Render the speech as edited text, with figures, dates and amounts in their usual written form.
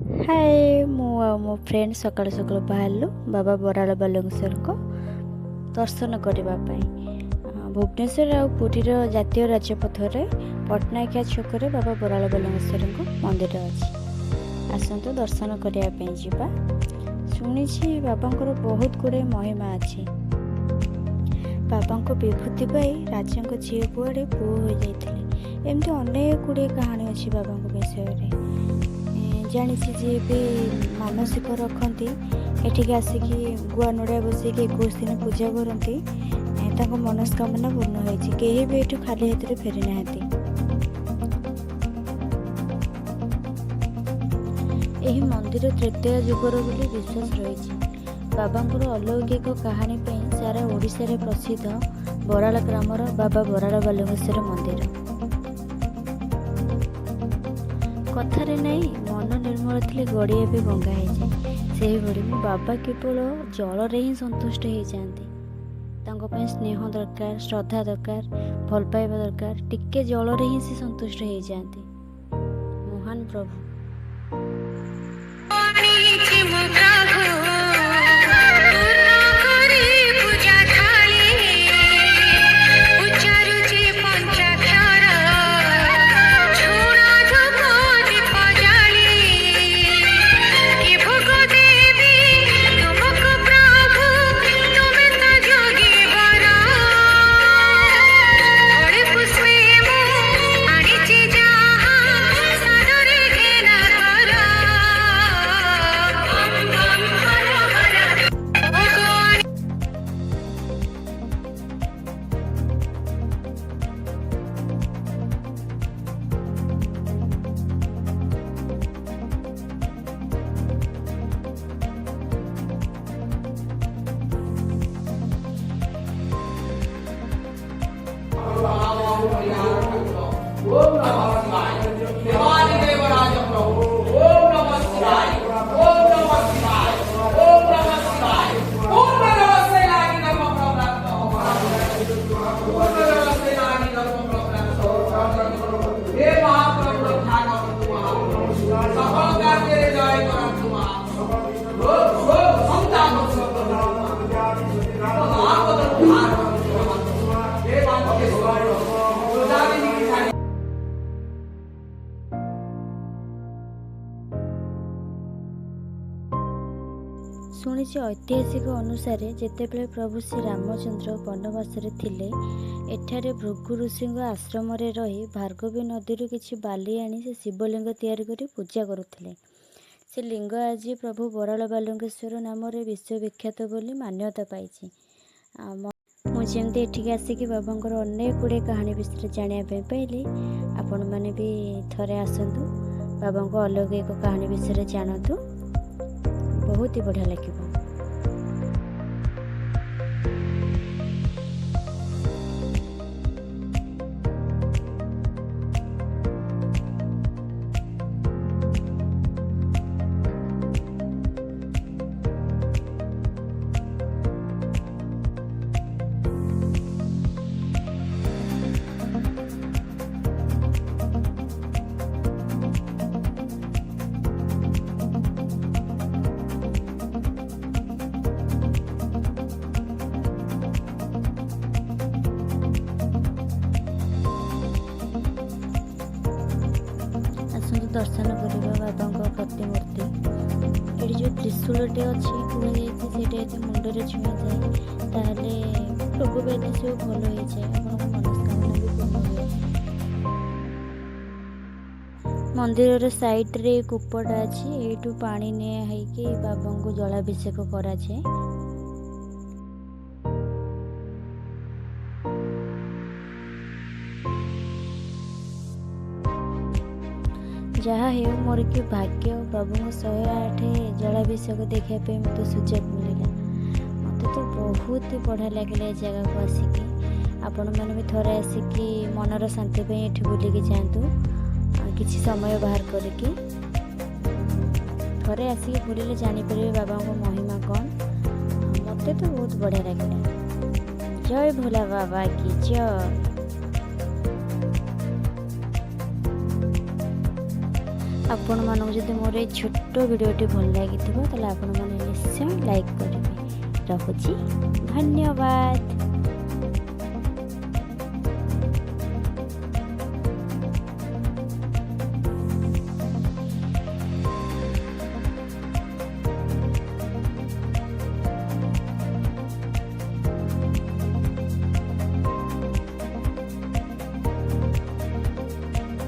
हाय मो फ्रेंड सकाल सकाल बाहर बाबा बराल बालेश्वर को दर्शन करने भुवनेश्वर आ पुरीर जातीय राजपथ पटनायक छक बाबा बराल बालेश्वर मंदिर अच्छी आसतु दर्शन करने जावा। शुणी बाबा बहुत गुड़े महिमा अच्छी। बाबा विभूति पाई राजा झील कुआड़े पुओ हो जाते एमती अनेक गुड़े कहानी अच्छी बाबा विषय जानी जी भी मानसिक रखती एठिक आसिकी गुआ नड़िया बसैक 21 दिन पूजा करती मनस्कामना पूर्ण होती कहीं भी ये खाली हाथ में फेरी ना। यह मंदिर तृतीय जुगर बोली विश्वास रही। बाबांकर अलौकिक कहानी सारा ओडिशा रे प्रसिद्ध बराल ग्रामर बाबा बराल बालेश्वर मंदिर कथारे नहीं मन निर्मल थी गड़िया भी गंगा हो जाए से भली मो बाबा केवल जल ही संतुष्ट हो जाते स्नेह दरकार श्रद्धा दरकार भल पाइबा दरकार टिके जल ही से संतुष्ट हो जाते। महान प्रभु शुणी ऐतिहासिक अनुसार जितेबले प्रभु श्री रामचंद्र वनवास थिले एठारे भृगु ऋषि आश्रम रही भार्गवी नदी किछि बाली आनी से शिवलिंग तैयारी करी पूजा करुथिले। से लिंग आज प्रभु बराल बालेश्वर नाम विश्वविख्यात बोली मान्यता पाई। मुझे एठिक आसिक बाबांकर अनेक गुड़े कहानी विषय जानापी पाइली। आपण मैंने भी थरे आसतु बाबा अलौकिक कहानी विषय जानतु बहुत ही बढ़िया लगे। दर्शन करवा बाबा प्रतिमूर्ति ये जो त्रिशूलटे अच्छी कहते मुंडे छुआ जाए रोग व्याधि सब भल हो जाए मनस्कामना भी पूर्ण हुए। मंदिर साइड रे कूपटा अच्छी यू पानी निया बाबा को जलाभिषेक कराए। जहाँ हो मोर कि भाग्य बाबू 108 जलाभिषेक देखापी मत सुजोग मिलला। मत तो बहुत बढ़िया लगे जगह को आसिकी आपण मैंने भी थोड़े आसिकी मनर शांति ये बुलिकी जातु किसी समय बाहर करके थोड़े आसिक बुले जापर बाबा को महिमा कौन मत तो बहुत बढ़िया लगे। जय भोला बाबा की जय। ଆପଣମାନଙ୍କୁ ଯଦି ମୋର ଏଇ ଛୋଟ ଭିଡ଼ିଓଟି ଭଲ ଲାଗିଥିବ ତାହେଲେ ଆପଣମାନେ ନିଶ୍ଚୟ ଲାଇକ୍ କରିବେ। ରହୁଛି, ଧନ୍ୟବାଦ।